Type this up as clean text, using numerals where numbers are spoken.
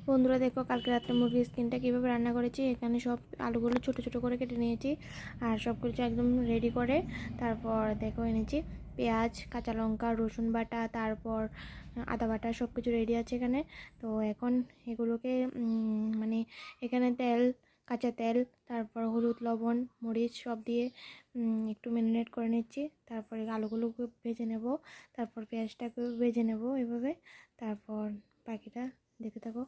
বন্ধুরা দেখো কালকে রাত্রে মুরগির স্কিনটা কীভাবে রান্না করেছি। এখানে সব আলুগুলো ছোট ছোট করে কেটে নিয়েছি আর সব কিছু একদম রেডি করে তারপর দেখো এনেছি পেঁয়াজ, কাঁচা লঙ্কা, রসুন বাটা, তারপর আদা বাটা, সব কিছু রেডি আছে এখানে। তো এখন এগুলোকে মানে এখানে তেল, কাঁচা তেল, তারপর হলুদ, লবণ, মরিচ সব দিয়ে একটু ম্যারিনেট করে নিচ্ছি। তারপরে আলুগুলোকে ভেজে নেব, তারপর পেঁয়াজটাকে ভেজে নেব এভাবে। তারপর বাকিটা দেখে থাকো।